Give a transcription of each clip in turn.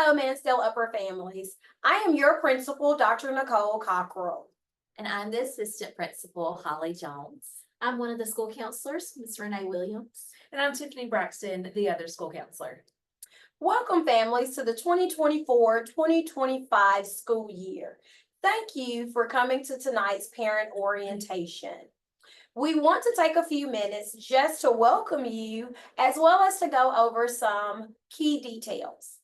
Hello, Mannsdale Upper Families. I am your principal, Dr. Nicole Cockrell. And I'm the assistant principal, Holly Jones. I'm one of the school counselors, Ms. Renee Williams. And I'm Tiffany Braxton, the other school counselor. Welcome, families, to the 2024-2025 school year. Thank you for coming to tonight's parent orientation. We want to take a few minutes just to welcome you, as well as to go over some key details.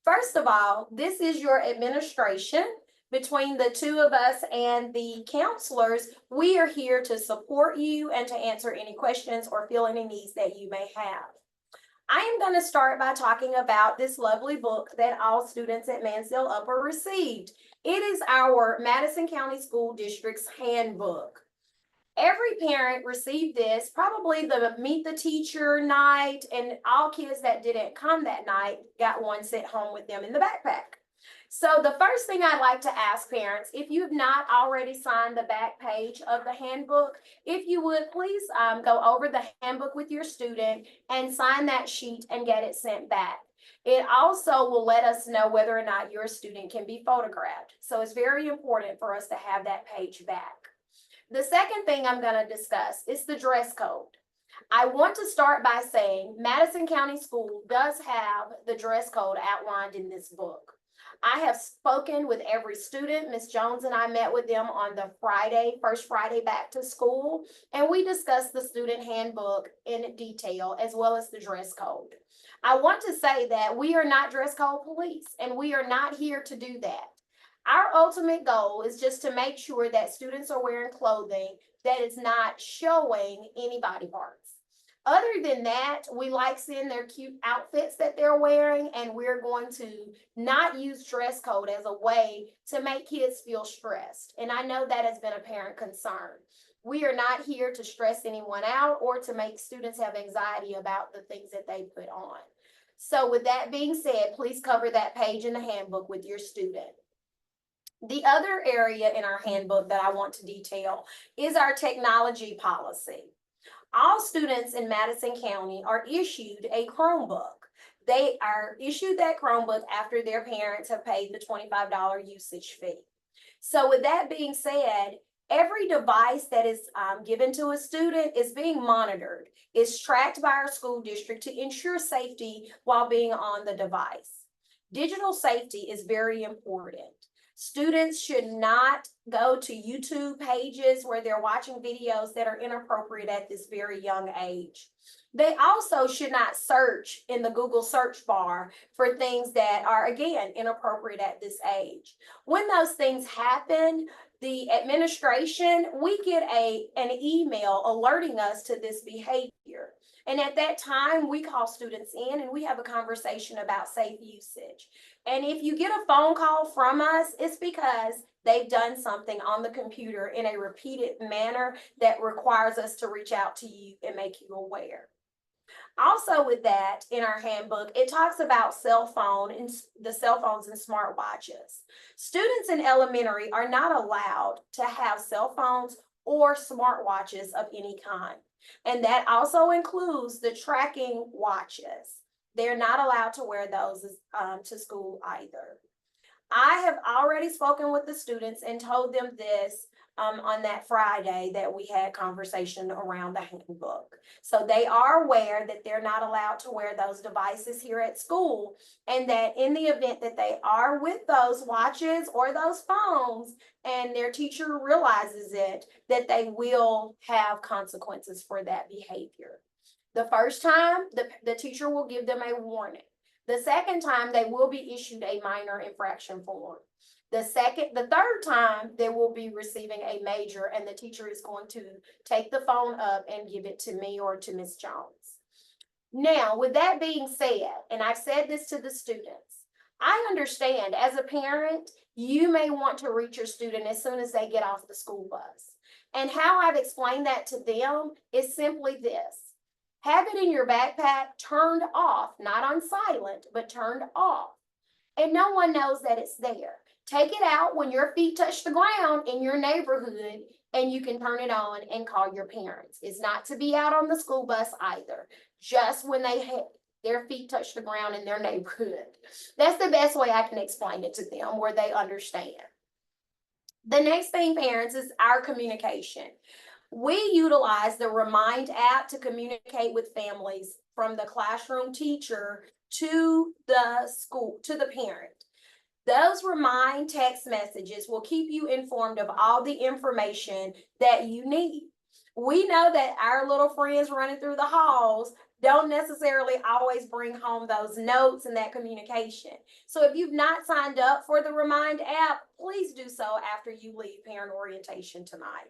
First of all, this is your administration. Between the two of us and the counselors, we are here to support you and to answer any questions or fill any needs that you may have. I am going to start by talking about this lovely book that all students at Mannsdale Upper received. It is our Madison County School District's handbook. Every parent received this, probably the meet the teacher night, and all kids that didn't come that night got one sent home with them in the backpack. So the first thing I'd like to ask parents, if you have not already signed the back page of the handbook, if you would please go over the handbook with your student and sign that sheet and get it sent back. It also will let us know whether or not your student can be photographed. So it's very important for us to have that page back. The second thing I'm going to discuss is the dress code. I want to start by saying Madison County School does have the dress code outlined in this book. I have spoken with every student. Ms. Jones and I met with them on the first Friday back to school, and we discussed the student handbook in detail as well as the dress code. I want to say that we are not dress code police, and we are not here to do that. Our ultimate goal is just to make sure that students are wearing clothing that is not showing any body parts. Other than that, we like seeing their cute outfits that they're wearing, and we're going to not use dress code as a way to make kids feel stressed. And I know that has been a parent concern. We are not here to stress anyone out or to make students have anxiety about the things that they put on. So with that being said, please cover that page in the handbook with your student. The other area in our handbook that I want to detail is our technology policy. All students in Madison County are issued a Chromebook. They are issued that Chromebook after their parents have paid the $25 usage fee. So with that being said, every device that is given to a student is being monitored, is tracked by our school district to ensure safety while being on the device. Digital safety is very important. Students should not go to YouTube pages where they're watching videos that are inappropriate at this very young age. They also should not search in the Google search bar for things that are, again, inappropriate at this age. When those things happen, the administration, we get an email alerting us to this behavior. And at that time, we call students in and we have a conversation about safe usage. And if you get a phone call from us, it's because they've done something on the computer in a repeated manner that requires us to reach out to you and make you aware. Also with that, in our handbook, it talks about the cell phones and smartwatches. Students in elementary are not allowed to have cell phones or smartwatches of any kind. And that also includes the tracking watches. They're not allowed to wear those to school either. I have already spoken with the students and told them this on that Friday that we had conversation around the handbook. So they are aware that they're not allowed to wear those devices here at school, and that in the event that they are with those watches or those phones and their teacher realizes it, that they will have consequences for that behavior. The first time, the teacher will give them a warning. The second time, they will be issued a minor infraction form. The third time, they will be receiving a major, and the teacher is going to take the phone up and give it to me or to Ms. Jones. Now, with that being said, and I've said this to the students, I understand as a parent, you may want to reach your student as soon as they get off the school bus. And how I've explained that to them is simply this. Have it in your backpack turned off, not on silent, but turned off. And no one knows that it's there. Take it out when your feet touch the ground in your neighborhood, and you can turn it on and call your parents. It's not to be out on the school bus either. Just when they Their feet touch the ground in their neighborhood. That's the best way I can explain it to them where they understand. The next thing, parents, is our communication. We utilize the Remind app to communicate with families from the classroom teacher to the school, to the parent. Those Remind text messages will keep you informed of all the information that you need. We know that our little friends running through the halls don't necessarily always bring home those notes and that communication. So if you've not signed up for the Remind app, please do so after you leave parent orientation tonight.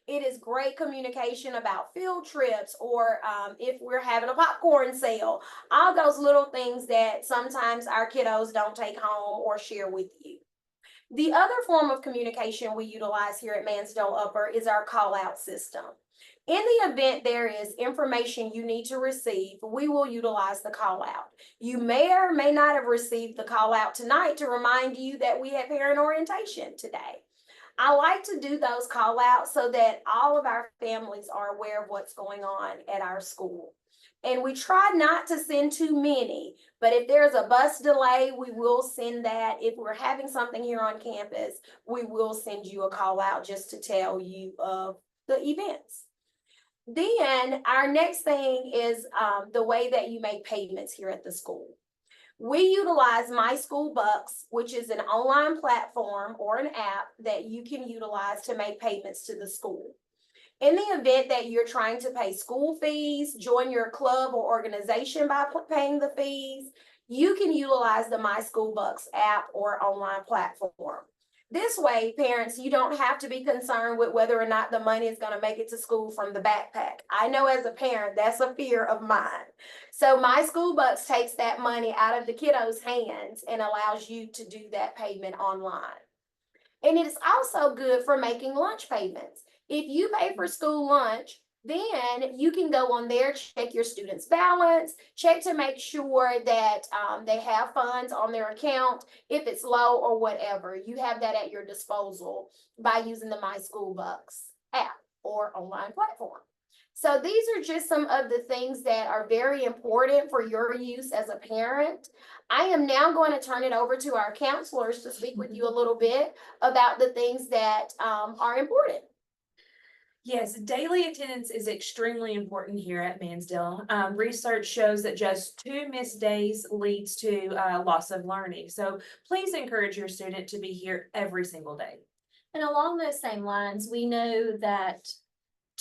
It is great communication about field trips or if we're having a popcorn sale, all those little things that sometimes our kiddos don't take home or share with you. The other form of communication we utilize here at Mannsdale Upper is our call out system. In the event there is information you need to receive, we will utilize the call out. You may or may not have received the call out tonight to remind you that we had parent orientation today. I like to do those call outs so that all of our families are aware of what's going on at our school. And we try not to send too many, but if there's a bus delay, we will send that. If we're having something here on campus, we will send you a call out just to tell you of the events. Then our next thing is the way that you make payments here at the school. We utilize My School Bucks, which is an online platform or an app that you can utilize to make payments to the school. In the event that you're trying to pay school fees, join your club or organization by paying the fees, you can utilize the My School Bucks app or online platform. This way, parents, you don't have to be concerned with whether or not the money is going to make it to school from the backpack. I know as a parent, that's a fear of mine. So My School Bucks takes that money out of the kiddos' hands and allows you to do that payment online. And it is also good for making lunch payments. If you pay for school lunch, then you can go on there, check your student's balance, check to make sure that they have funds on their account. If it's low or whatever, you have that at your disposal by using the My School Bucks app or online platform. So these are just some of the things that are very important for your use as a parent. I am now going to turn it over to our counselors to speak with you a little bit about the things that are important. Yes, daily attendance is extremely important here at Mannsdale. Research shows that just 2 missed days leads to loss of learning. So please encourage your student to be here every single day. And along those same lines, we know that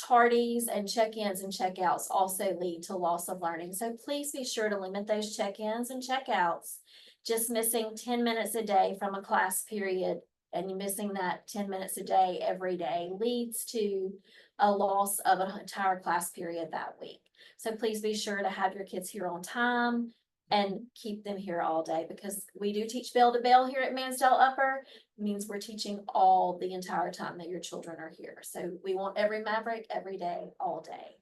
tardies and check-ins and check-outs also lead to loss of learning. So please be sure to limit those check-ins and check-outs. Just missing 10 minutes a day from a class period and you're missing that 10 minutes a day every day leads to a loss of an entire class period that week. So please be sure to have your kids here on time and keep them here all day, because we do teach bell to bell here at Mannsdale Upper. It means we're teaching all the entire time that your children are here. So we want every maverick every day, all day.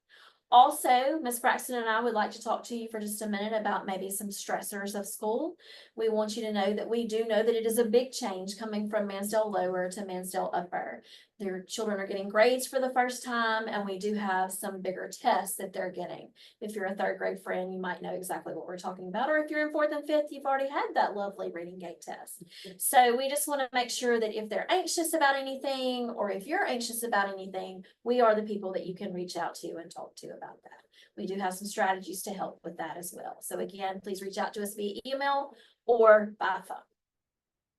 Also, Ms. Braxton and I would like to talk to you for just a minute about maybe some stressors of school. We want you to know that we do know that it is a big change coming from Mannsdale Lower to Mannsdale Upper. Their children are getting grades for the first time, and we do have some bigger tests that they're getting. If you're a third grade friend, you might know exactly what we're talking about, or if you're in fourth and fifth, you've already had that lovely reading gate test. So we just want to make sure that if they're anxious about anything, or if you're anxious about anything, we are the people that you can reach out to and talk to about that. We do have some strategies to help with that as well. So again, please reach out to us via email or by phone.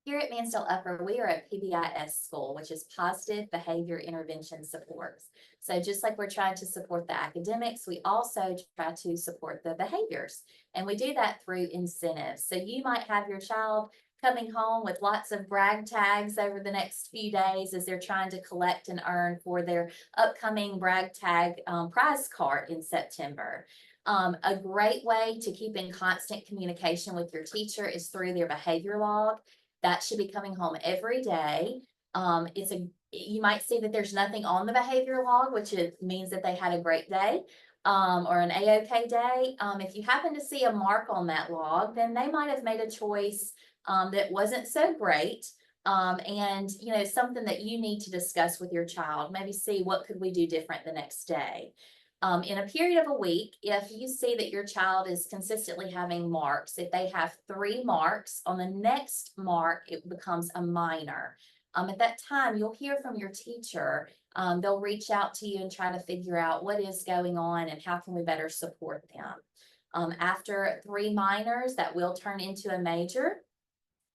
Here at Mannsdale Upper, we are a PBIS school, which is Positive Behavior Intervention Supports. So just like we're trying to support the academics, we also try to support the behaviors. And we do that through incentives. So you might have your child coming home with lots of brag tags over the next few days as they're trying to collect and earn for their upcoming brag tag prize card in September. A great way to keep in constant communication with your teacher is through their behavior log. That should be coming home every day. You might see that there's nothing on the behavior log, which means that they had a great day or an A-OK day. If you happen to see a mark on that log, then they might have made a choice that wasn't so great. And you know, something that you need to discuss with your child, maybe see what could we do different the next day. In a period of a week, if you see that your child is consistently having marks, if they have 3 marks, on the next mark, it becomes a minor. At that time, you'll hear from your teacher. They'll reach out to you and try to figure out what is going on and how can we better support them. After 3 minors, that will turn into a major.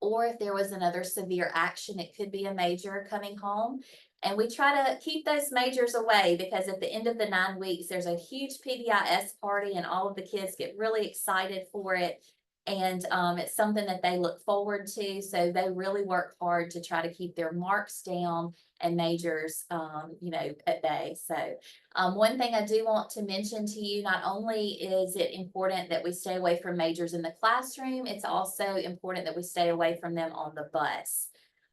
Or if there was another severe action, it could be a major coming home. And we try to keep those majors away because at the end of the 9 weeks, there's a huge PBIS party and all of the kids get really excited for it. And it's something that they look forward to. So they really work hard to try to keep their marks down and majors, at bay. So one thing I do want to mention to you, not only is it important that we stay away from majors in the classroom, it's also important that we stay away from them on the bus.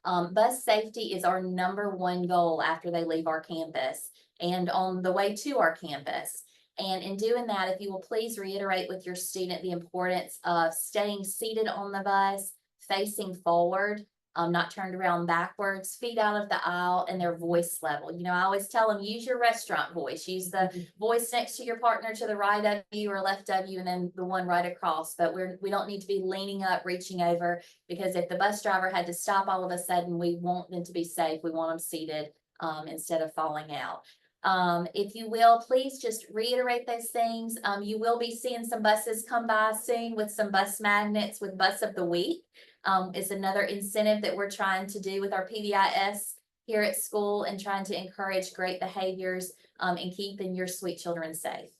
Bus safety is our #1 goal after they leave our campus and on the way to our campus. And in doing that, if you will please reiterate with your student the importance of staying seated on the bus, facing forward, not turned around backwards, feet out of the aisle, and their voice level. I always tell them, use your restaurant voice, use the voice next to your partner to the right of you or left of you, and then the one right across. But we don't need to be leaning up, reaching over, because if the bus driver had to stop all of a sudden, we want them to be safe. We want them seated instead of falling out. If you will, please just reiterate those things. You will be seeing some buses come by soon with some bus magnets with Bus of the Week. It's another incentive that we're trying to do with our PBIS here at school and trying to encourage great behaviors and keeping your sweet children safe.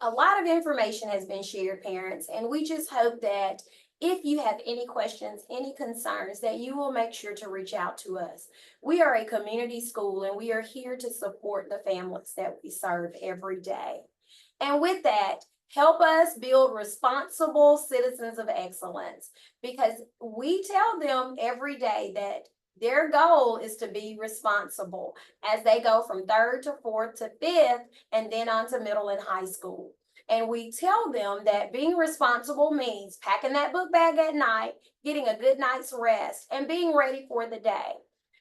A lot of information has been shared, parents, and we just hope that if you have any questions, any concerns, that you will make sure to reach out to us. We are a community school and we are here to support the families that we serve every day. And with that, help us build responsible citizens of excellence, because we tell them every day that their goal is to be responsible as they go from 3rd to 4th to 5th and then on to middle and high school. And we tell them that being responsible means packing that book bag at night, getting a good night's rest, and being ready for the day.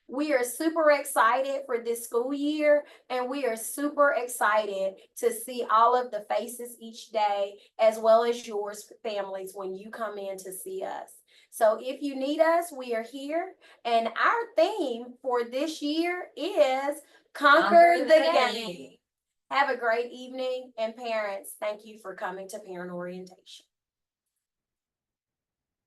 We are super excited for this school year, and we are super excited to see all of the faces each day, as well as yours, families, when you come in to see us. So if you need us, we are here. And our theme for this year is Conquer the Game. Have a great evening, and parents, thank you for coming to parent orientation.